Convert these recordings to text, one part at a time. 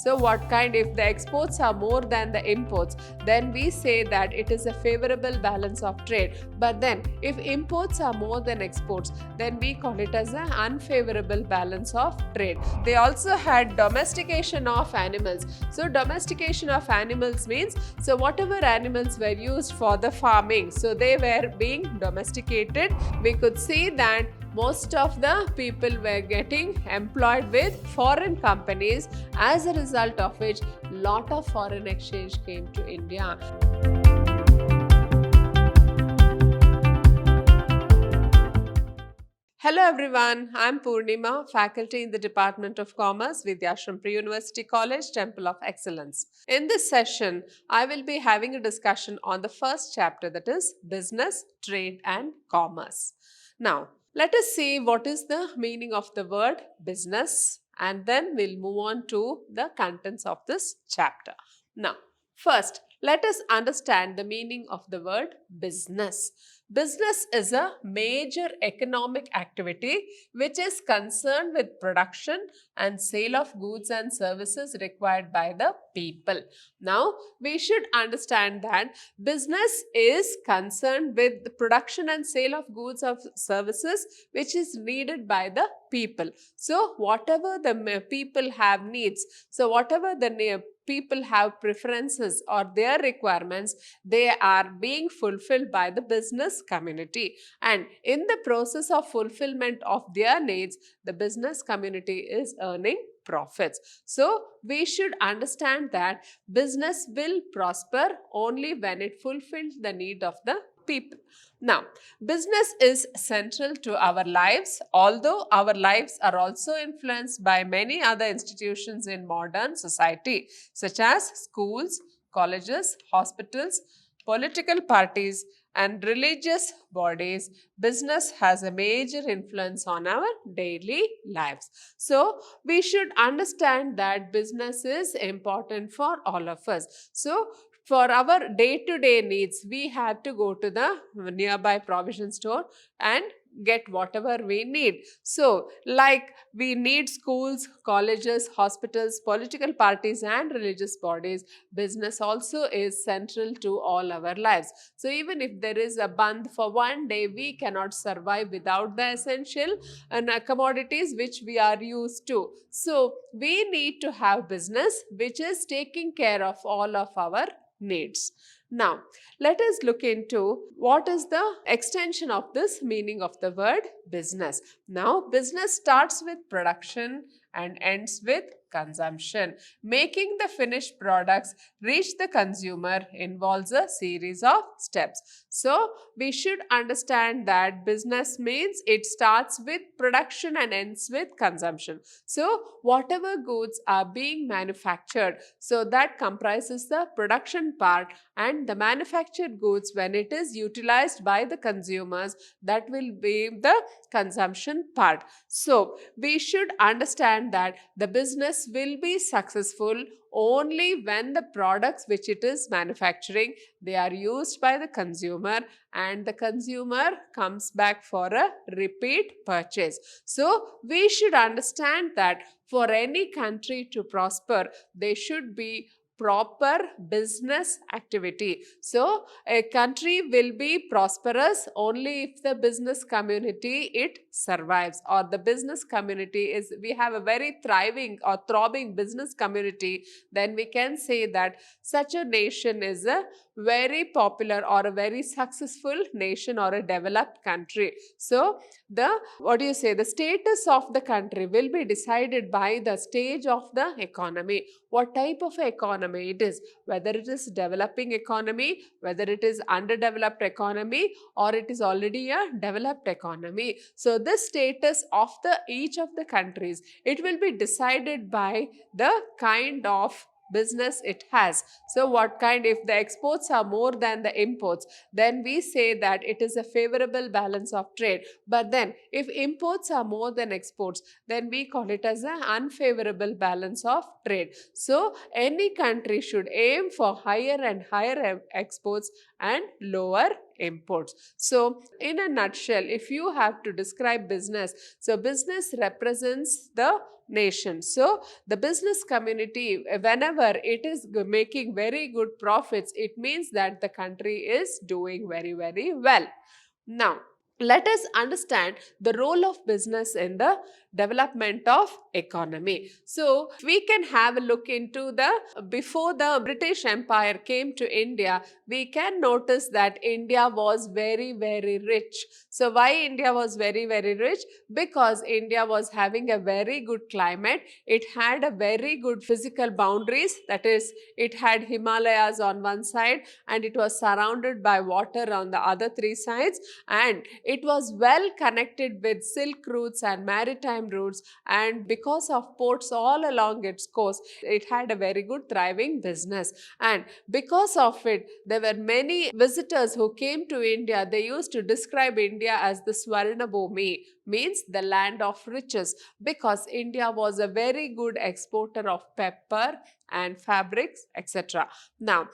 So what kind? If the exports are more than the imports, then we say that it is a favorable balance of trade. But then if imports are more than exports, then we call it as an unfavorable balance of trade. They also had domestication of animals. So domestication of animals means, so whatever animals were used for the farming, so they were being domesticated. We could see that most of the people were getting employed with foreign companies, as a result of which lot of foreign exchange came to India. Hello everyone, I'm Purnima, faculty in the Department of Commerce, Vidhyaashram Pre-University College, Temple of Excellence. In this session, I will be having a discussion on the first chapter, that is Business, Trade and Commerce. Now, let us see what is the meaning of the word business, and then we'll move on to the contents of this chapter. Now, first, let us understand the meaning of the word business. Business is a major economic activity which is concerned with production and sale of goods and services required by the people. Now, we should understand that business is concerned with the production and sale of goods or services which is needed by the people. So, whatever the people have needs, so whatever the people have preferences or their requirements, they are being fulfilled by the business community. And in the process of fulfillment of their needs, the business community is earning profits. So, we should understand that business will prosper only when it fulfills the need of the people. Now, business is central to our lives, although our lives are also influenced by many other institutions in modern society, such as schools, colleges, hospitals, political parties, and religious bodies. Business has a major influence on our daily lives. So, we should understand that business is important for all of us. So, for our day-to-day needs, we have to go to the nearby provision store and get whatever we need. So, like we need schools, colleges, hospitals, political parties and religious bodies, business also is central to all our lives. So, even if there is a bandh for one day, we cannot survive without the essential commodities which we are used to. So, we need to have business which is taking care of all of our needs. Now, let us look into what is the extension of this meaning of the word business. Now, business starts with production and ends with consumption. Making the finished products reach the consumer involves a series of steps. So, we should understand that business means it starts with production and ends with consumption. So, whatever goods are being manufactured, so that comprises the production part, and the manufactured goods, when it is utilized by the consumers, that will be the consumption part. So, we should understand that the business will be successful only when the products which it is manufacturing, they are used by the consumer and the consumer comes back for a repeat purchase. So, we should understand that for any country to prosper, there should be proper business activity. So, a country will be prosperous only if the business community it survives, or the business community is, we have a very thriving or throbbing business community, then we can say that such a nation is a very popular or a very successful nation or a developed country. So, the status of the country will be decided by the stage of the economy. What type of economy it is, whether it is developing economy, whether it is underdeveloped economy, or it is already a developed economy. So, this status of each of the countries, it will be decided by the kind of business it has. So, what kind? If the exports are more than the imports, then we say that it is a favorable balance of trade. But then, if imports are more than exports, then we call it as an unfavorable balance of trade. So, any country should aim for higher and higher exports and lower imports. So, in a nutshell, if you have to describe business, so business represents the nation. So the business community, whenever it is making very good profits, it means that the country is doing very, very well. Now, let us understand the role of business in the development of economy. So we can have a look into before the British Empire came to India, we can notice that India was very, very rich. So why India was very, very rich? Because India was having a very good climate. It had a very good physical boundaries. That is, it had Himalayas on one side and it was surrounded by water on the other three sides, and it was well connected with silk routes and maritime routes, and because of ports all along its coast, it had a very good thriving business. And because of it, there were many visitors who came to India. They used to describe India as the Swarna Bhumi, means the land of riches, because India was a very good exporter of pepper and fabrics, etc. Now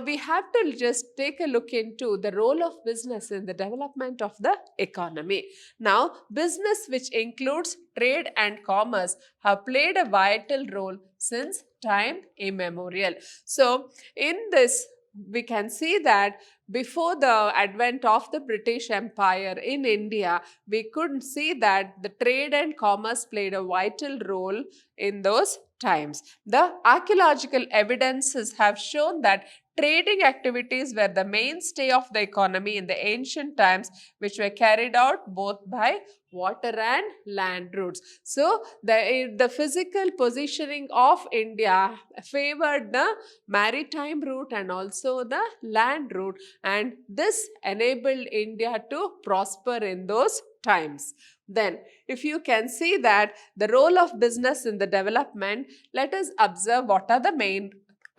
we have to just take a look into the role of business in the development of the economy. Now, business, which includes trade and commerce, have played a vital role since time immemorial. So, in this, we can see that before the advent of the British Empire in India, we could see that the trade and commerce played a vital role in those times. The archaeological evidences have shown that trading activities were the mainstay of the economy in the ancient times, which were carried out both by water and land routes. So, the physical positioning of India favored the maritime route and also the land route, and this enabled India to prosper in those times. Then, if you can see that the role of business in the development, let us observe what are the main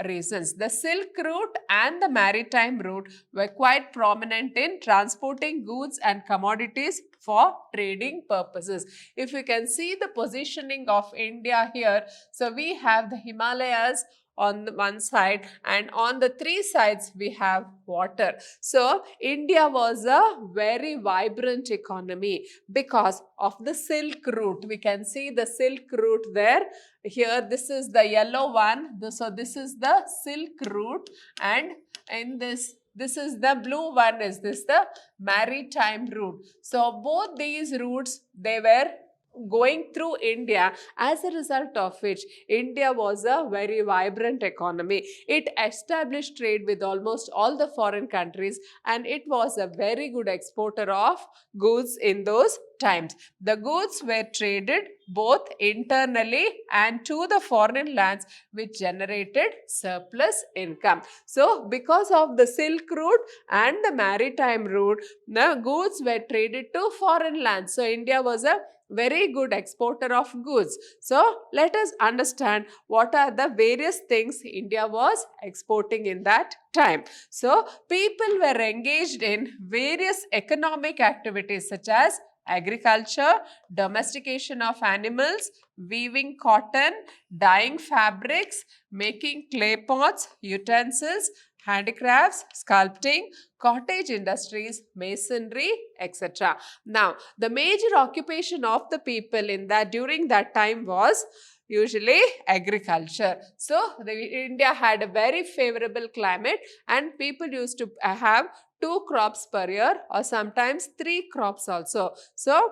reasons. The Silk Route and the maritime route were quite prominent in transporting goods and commodities for trading purposes. If you can see the positioning of India here, so we have the Himalayas on the one side, and on the three sides we have water. So India was a very vibrant economy because of the Silk Route. We can see the Silk Route there. Here, this is the yellow one. So this is the Silk Route, and in this is the blue one. Is this the maritime route? So both these routes, they were going through India, as a result of which India was a very vibrant economy. It established trade with almost all the foreign countries, and it was a very good exporter of goods in those times. The goods were traded both internally and to the foreign lands, which generated surplus income. So because of the Silk Route and the maritime route, the goods were traded to foreign lands. So India was a very good exporter of goods. So let us understand what are the various things India was exporting in that time. So people were engaged in various economic activities such as agriculture, domestication of animals, weaving cotton, dyeing fabrics, making clay pots, utensils, handicrafts, sculpting, cottage industries, masonry, etc. Now, the major occupation of the people during that time was usually agriculture. So, India had a very favorable climate, and people used to have 2 crops per year, or sometimes 3 crops also. So,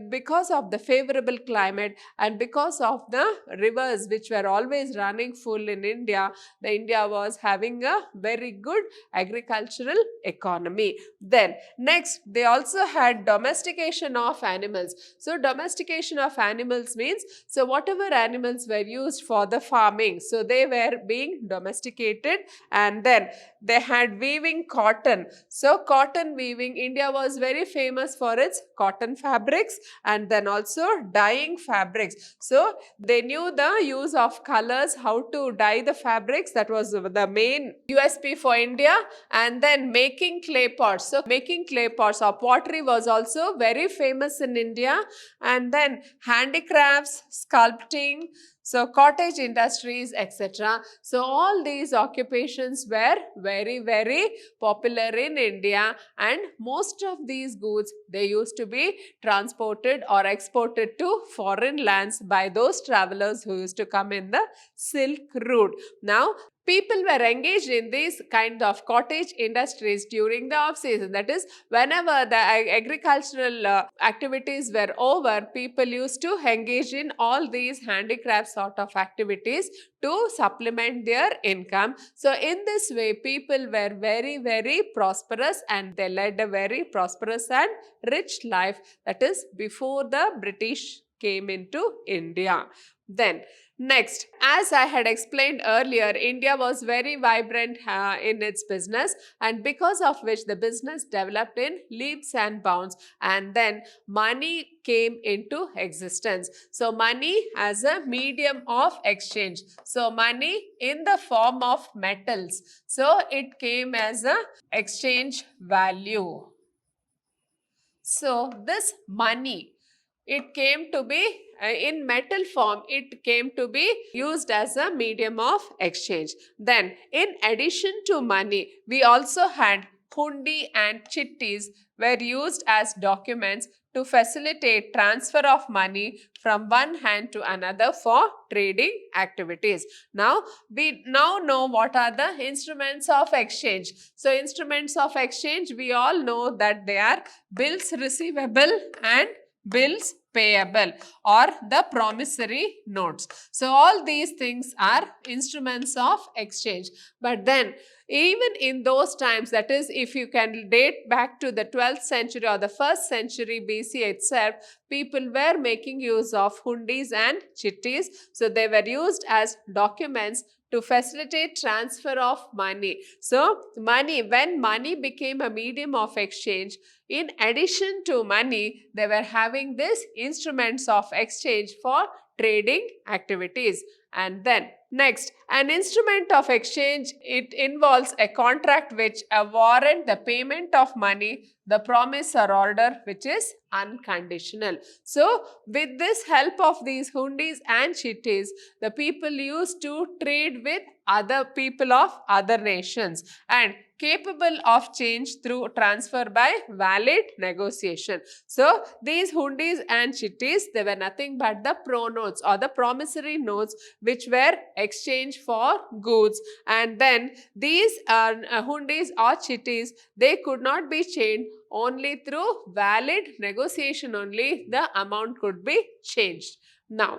because of the favorable climate and because of the rivers which were always running full in India, India was having a very good agricultural economy. Then next, they also had domestication of animals. So domestication of animals means, so whatever animals were used for the farming, so they were being domesticated. And then they had weaving cotton. So cotton weaving, India was very famous for its cotton fabrics, and then also dyeing fabrics. So they knew the use of colors, how to dye the fabrics. That was the main USP for India. And then making clay pots. So making clay pots or pottery was also very famous in India. And then handicrafts, sculpting. So cottage industries, etc. So all these occupations were very, very popular in India, and most of these goods, they used to be transported or exported to foreign lands by those travelers who used to come in the Silk Route. Now, people were engaged in these kind of cottage industries during the off season. That is, whenever the agricultural activities were over, people used to engage in all these handicraft sort of activities to supplement their income. So in this way, people were very, very prosperous, and they led a very prosperous and rich life. That is before the British came into India. Then next, as I had explained earlier, India was very vibrant in its business, and because of which the business developed in leaps and bounds, and then money came into existence. So money as a medium of exchange. So money in the form of metals. So it came as a exchange value. So this money, it came to be in metal form, it came to be used as a medium of exchange. Then in addition to money, we also had hundi and chittis were used as documents to facilitate transfer of money from one hand to another for trading activities. Now, we now know what are the instruments of exchange. So, instruments of exchange, we all know that they are bills receivable and bills payable, or the promissory notes. So all these things are instruments of exchange. But then even in those times, that is, if you can date back to the 12th century or the 1st century BC itself, people were making use of hundis and chittis. So they were used as documents to facilitate transfer of money. So money, when money became a medium of exchange, in addition to money, they were having these instruments of exchange for trading activities. And then next, an instrument of exchange, it involves a contract which warrant the payment of money, the promise or order which is unconditional. So with this help of these hundis and chittis, the people used to trade with other people of other nations and capable of change through transfer by valid negotiation. So these hundis and chittis, they were nothing but the pro-notes or the promissory notes which were exchanged for goods, and then these hundis or chittis, they could not be changed. Only through valid negotiation only the amount could be changed. Now,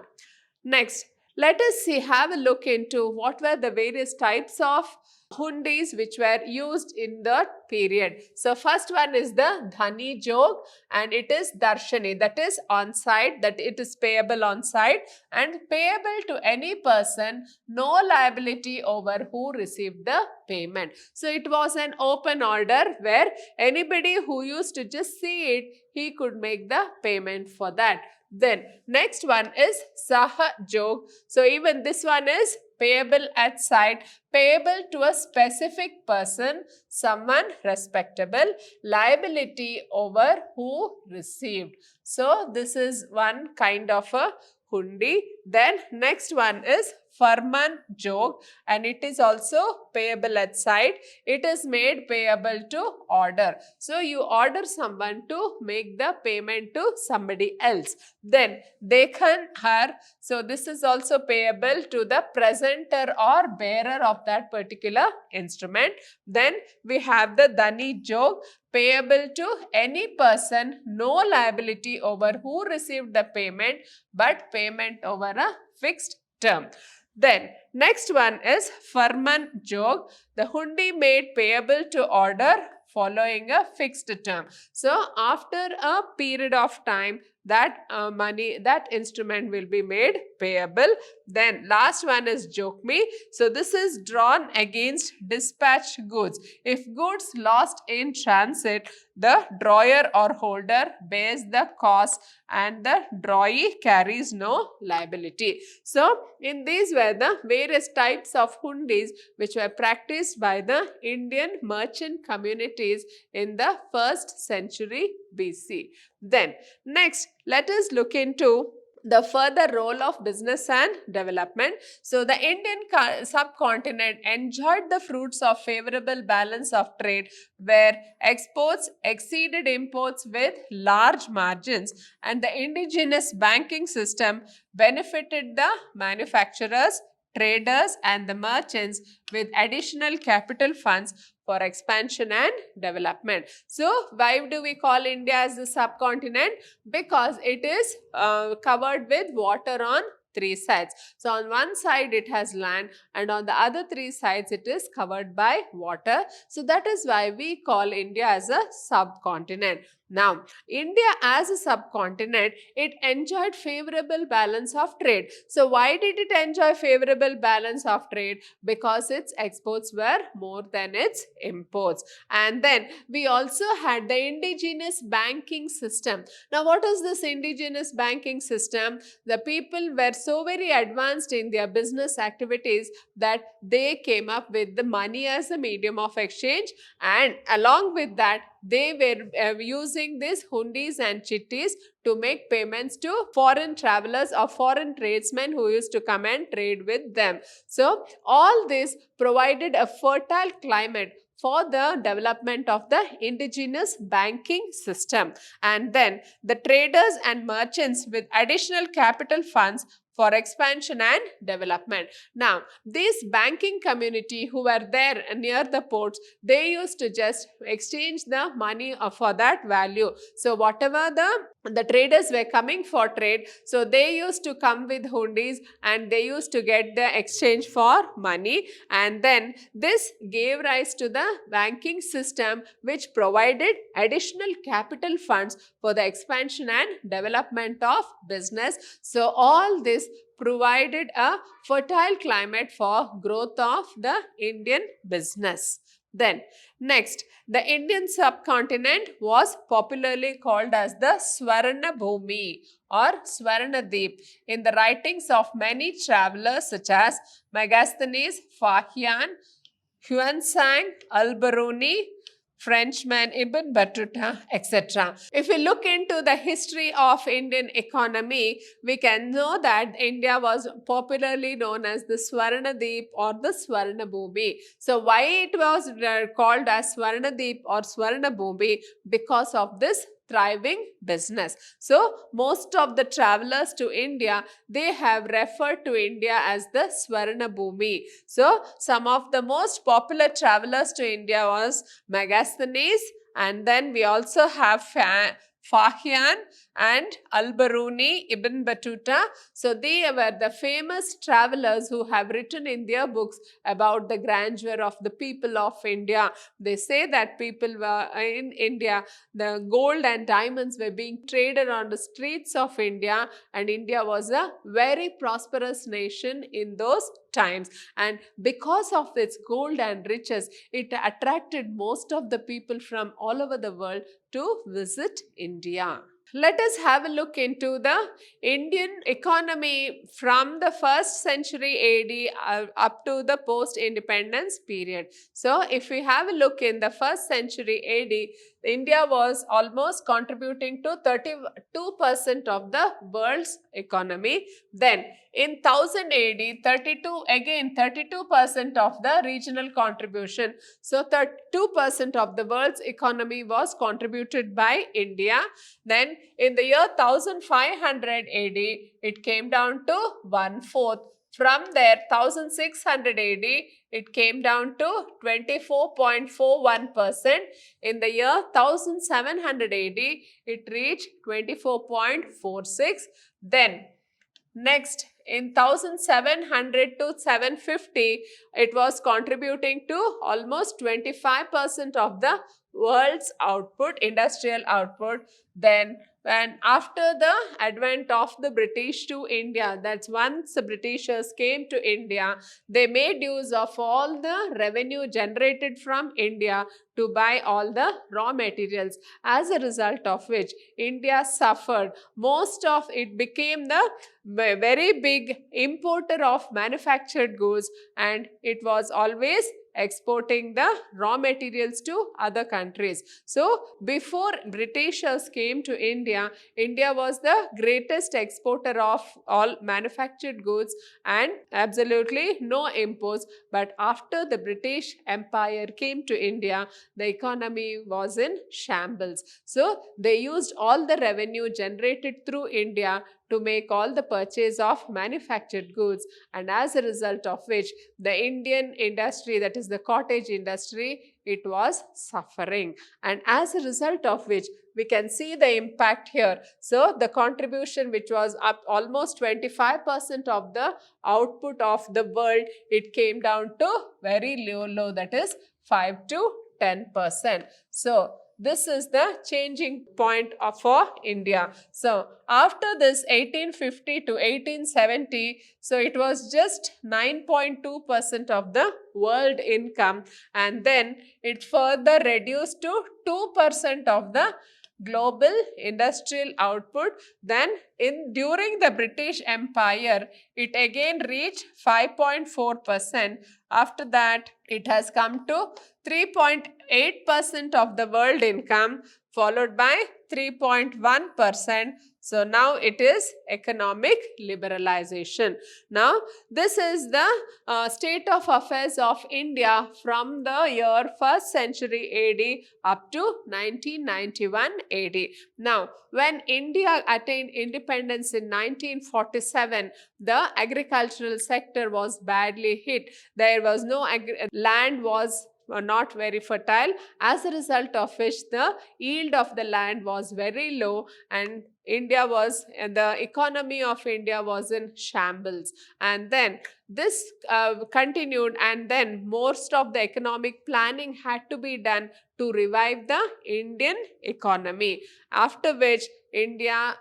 next, let us have a look into what were the various types of hundis which were used in the period. So first one is the dhani jog, and it is darshani, that is on site, that it is payable on site and payable to any person, no liability over who received the payment. So it was an open order where anybody who used to just see it, he could make the payment for that. Then next one is sahajog. So even this one is payable at sight, payable to a specific person, someone respectable, liability over who received. So this is one kind of a hundi. Then next one is farman jog, and it is also payable at sight. It is made payable to order. So you order someone to make the payment to somebody else. Then dekhan har. So this is also payable to the presenter or bearer of that particular instrument. Then we have the dhani jog, payable to any person, no liability over who received the payment, but payment over a fixed term. Then next one is farman jog, the hundi made payable to order following a fixed term. So after a period of time, that money, that instrument will be made payable. Then last one is jokmi. So this is drawn against dispatched goods. If goods lost in transit, the drawer or holder bears the cost and the drawee carries no liability. So in these were the various types of hundis which were practiced by the Indian merchant communities in the 1st century BC. Then next, let us look into the further role of business and development. So the Indian subcontinent enjoyed the fruits of favorable balance of trade, where exports exceeded imports with large margins, and the indigenous banking system benefited the manufacturers, traders, and the merchants with additional capital funds for expansion and development. So why do we call India as the subcontinent? Because it is covered with water on three sides. So on one side it has land, and on the other three sides it is covered by water. So that is why we call India as a subcontinent. Now, India as a subcontinent, it enjoyed favorable balance of trade. So why did it enjoy favorable balance of trade? Because its exports were more than its imports. And then we also had the indigenous banking system. Now, what is this indigenous banking system? The people were so very advanced in their business activities that they came up with the money as a medium of exchange, and along with that, they were using these hundis and chittis to make payments to foreign travelers or foreign tradesmen who used to come and trade with them. So, all this provided a fertile climate for the development of the indigenous banking system. And then the traders and merchants with additional capital funds for expansion and development. Now, this banking community who were there near the ports, they used to just exchange the money for that value. So, whatever the traders were coming for trade, so they used to come with hundis and they used to get the exchange for money, and then this gave rise to the banking system which provided additional capital funds for the expansion and development of business. So all this provided a fertile climate for growth of the Indian business. Then next, the Indian subcontinent was popularly called as the Swarna Bhumi or Swarnadeep in the writings of many travelers such as Megasthenes, Fahian, Huansang, Al-Biruni, Frenchman, Ibn Battuta, etc. If we look into the history of Indian economy, we can know that India was popularly known as the Swarnadeep or the Swarnabhumi. So why it was called as Swarnadeep or Swarnabhumi? Because of this thriving business. So most of the travelers to India, they have referred to India as the Swarnabhumi. So some of the most popular travelers to India was Megasthenes, and then we also have Fahian and Al-Biruni, Ibn Battuta. So they were the famous travelers who have written in their books about the grandeur of the people of India. They say that people were in India, the gold and diamonds were being traded on the streets of India, and India was a very prosperous nation in those times. And because of its gold and riches, it attracted most of the people from all over the world to visit India. Let us have a look into the Indian economy from the 1st century AD up to the post-independence period. So, if we have a look in the 1st century AD, India was almost contributing to 32% of the world's economy. Then, in 1000 AD, 32% of the regional contribution. So, 2% of the world's economy was contributed by India. Then, in the year 1500 AD, it came down to 1/4. From there, 1600 AD, it came down to 24.41%. In the year 1700 AD, it reached 24.46. Then, next, in 1700 to 750, it was contributing to almost 25% of the world's output, industrial output. Then, and after the advent of the British to India, that's once the Britishers came to India, they made use of all the revenue generated from India to buy all the raw materials, as a result of which India suffered. Most of it became the very big importer of manufactured goods, and it was always exporting the raw materials to other countries. So before Britishers came to India, India was the greatest exporter of all manufactured goods and absolutely no imports. But after the British Empire came to India, the economy was in shambles. So they used all the revenue generated through India to make all the purchase of manufactured goods, and as a result of which the Indian industry, that is the cottage industry, it was suffering, and as a result of which we can see the impact here. So the contribution, which was up almost 25% of the output of the world, it came down to very low, that is 5 to 10%. So this is the changing point for India. So after this 1850 to 1870, so it was just 9.2% of the world income, and then it further reduced to 2% of the global industrial output. Then during the British Empire, it again reached 5.4%. After that, it has come to 3.8% of the world income, followed by 3.1%. So now it is economic liberalization. Now this is the state of affairs of India from the year 1st century AD up to 1991 AD. Now when India attained independence in 1947, the agricultural sector was badly hit. There was no land was not very fertile, as a result of which the yield of the land was very low, and the economy of India was in shambles. And then this continued, and then most of the economic planning had to be done to revive the Indian economy. After which India,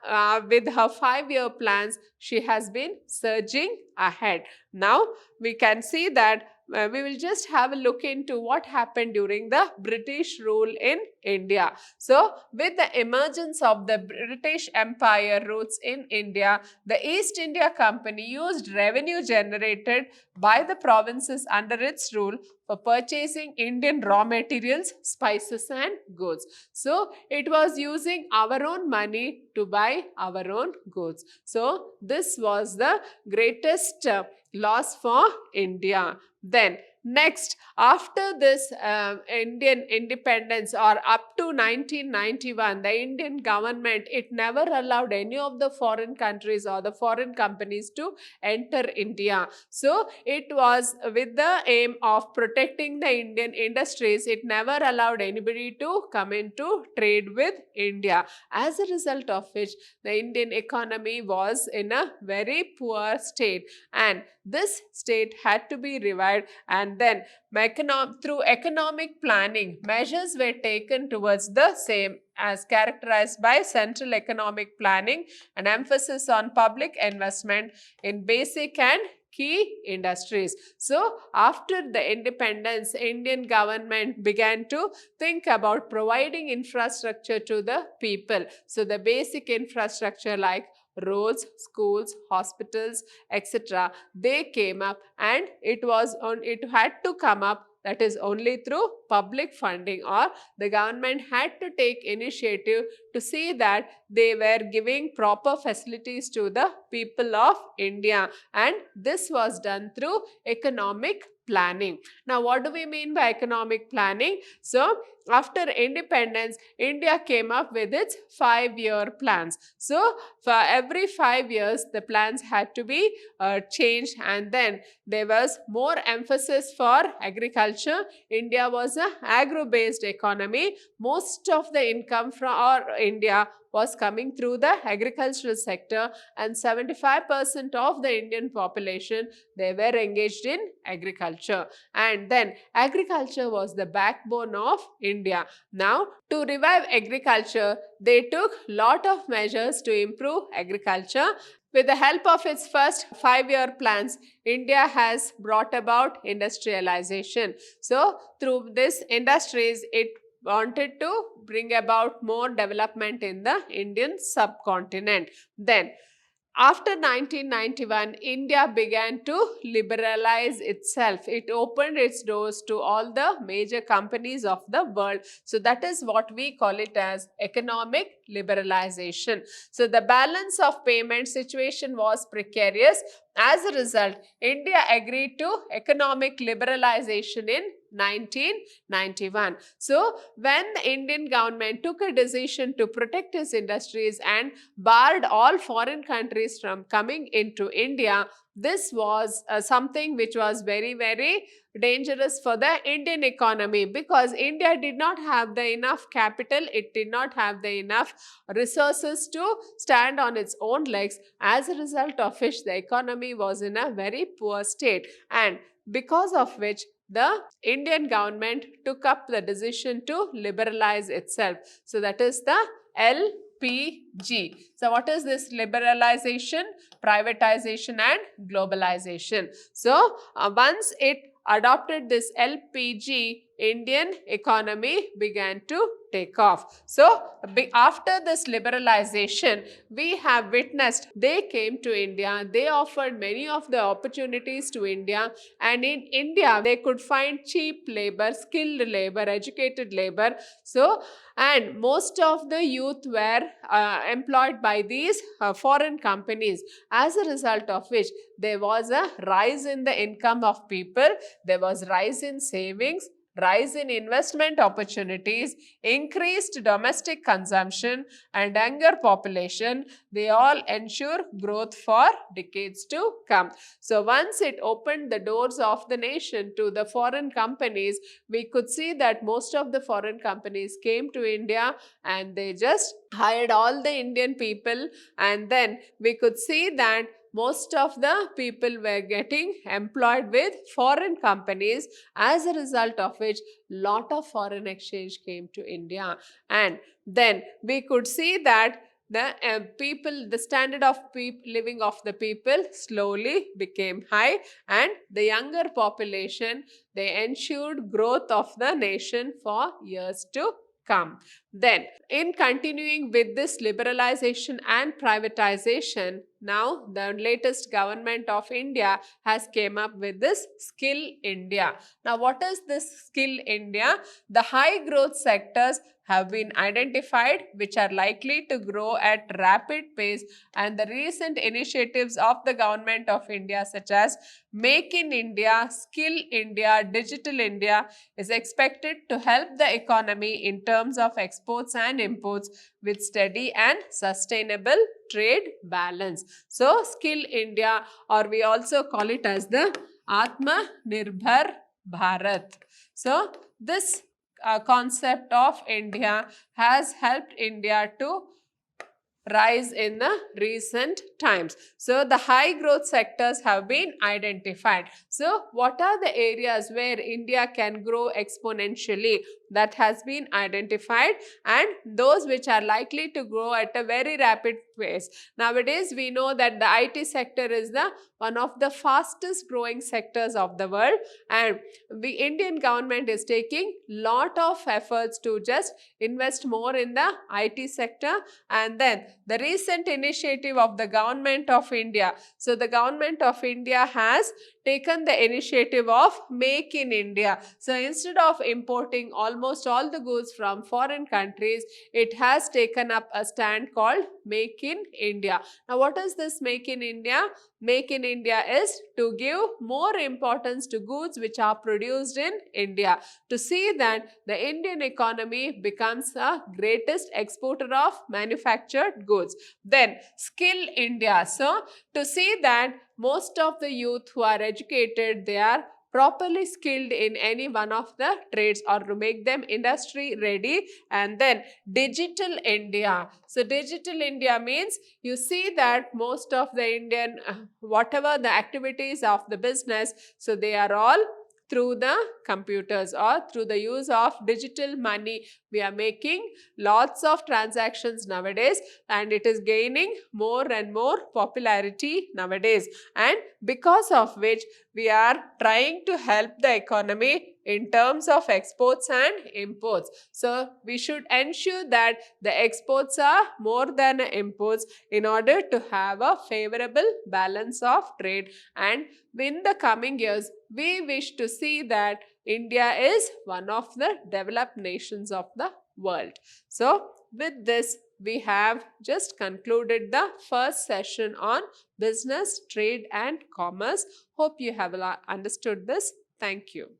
with her 5-year plans, she has been surging ahead. Now we can see that we will just have a look into what happened during the British rule in India. So with the emergence of the British Empire roots in India, the East India Company used revenue generated by the provinces under its rule for purchasing Indian raw materials, spices and goods. So it was using our own money to buy our own goods. So this was the greatest loss for India. Then next, after this Indian independence, or up to 1991, the Indian government, it never allowed any of the foreign countries or the foreign companies to enter India. So it was with the aim of protecting the Indian industries. It never allowed anybody to come into trade with India, as a result of which the Indian economy was in a very poor state, and this state had to be revived. And then through economic planning, measures were taken towards the same, as characterized by central economic planning, an emphasis on public investment in basic and key industries. So after the independence, Indian government began to think about providing infrastructure to the people. So the basic infrastructure like roads, schools, hospitals, etc., they came up, and it had to come up, that is only through public funding, or the government had to take initiative to see that they were giving proper facilities to the people of India, and this was done through economic planning. Now what do we mean by economic planning? So after independence, India came up with its 5-year plans. So for every 5 years, the plans had to be changed, and then there was more emphasis for agriculture. India was an agro-based economy. Most of the income from India was coming through the agricultural sector, and 75% of the Indian population, they were engaged in agriculture. And then agriculture was the backbone of India. Now to revive agriculture, they took lot of measures to improve agriculture. With the help of its first 5-year plans, India has brought about industrialization. So through this industries, it wanted to bring about more development in the Indian subcontinent. Then After 1991, India began to liberalize itself. It opened its doors to all the major companies of the world. So that is what we call it as economic liberalization. So the balance of payment situation was precarious. As a result, India agreed to economic liberalization in 1991. So when the Indian government took a decision to protect its industries and barred all foreign countries from coming into India, this was something which was very, very dangerous for the Indian economy, because India did not have the enough capital, it did not have the enough resources to stand on its own legs, as a result of which the economy was in a very poor state, and because of which the Indian government took up the decision to liberalize itself. So that is the LPG. So what is this liberalization, privatization and globalization? So once it adopted this LPG, Indian economy began to take off. So after this liberalization, we have witnessed they came to India, they offered many of the opportunities to India, and in India they could find cheap labor, skilled labor, educated labor. So and most of the youth were employed by these foreign companies, as a result of which there was a rise in the income of people, there was rise in savings, rise in investment opportunities, increased domestic consumption and younger population. They all ensure growth for decades to come. So once it opened the doors of the nation to the foreign companies, we could see that most of the foreign companies came to India and they just hired all the Indian people, and then we could see that most of the people were getting employed with foreign companies, as a result of which lot of foreign exchange came to India. And then we could see that the standard of living of the people slowly became high, and the younger population, they ensured growth of the nation for years to come. Then, in continuing with this liberalization and privatization, now the latest government of India has came up with this Skill India. Now, what is this Skill India? The high growth sectors have been identified which are likely to grow at rapid pace, and the recent initiatives of the government of India such as Make in India, Skill India, Digital India is expected to help the economy in terms of exports and imports with steady and sustainable trade balance. So Skill India, or we also call it as the Atma Nirbhar Bharat. So this concept of India has helped India to rise in the recent times. So the high growth sectors have been identified. So what are the areas where India can grow exponentially? That has been identified, and those which are likely to grow at a very rapid pace. Nowadays we know that the IT sector is the one of the fastest growing sectors of the world, and the Indian government is taking lot of efforts to just invest more in the IT sector. And then the recent initiative of the government of India. So the government of India has taken the initiative of Make in India. So instead of importing almost all the goods from foreign countries, it has taken up a stand called Make in India. Now what is this Make in India? Make in India is to give more importance to goods which are produced in India, to see that the Indian economy becomes the greatest exporter of manufactured goods. Then Skill India. So to see that most of the youth who are educated, they are properly skilled in any one of the trades, or to make them industry ready. And then Digital India. So Digital India means you see that most of the Indian, whatever the activities of the business, so they are all through the computers or through the use of digital money. We are making lots of transactions nowadays, and it is gaining more and more popularity nowadays, and because of which we are trying to help the economy in terms of exports and imports. So we should ensure that the exports are more than imports in order to have a favorable balance of trade, and in the coming years we wish to see that India is one of the developed nations of the world. So with this, we have just concluded the first session on business, trade and commerce. Hope you have understood this. Thank you.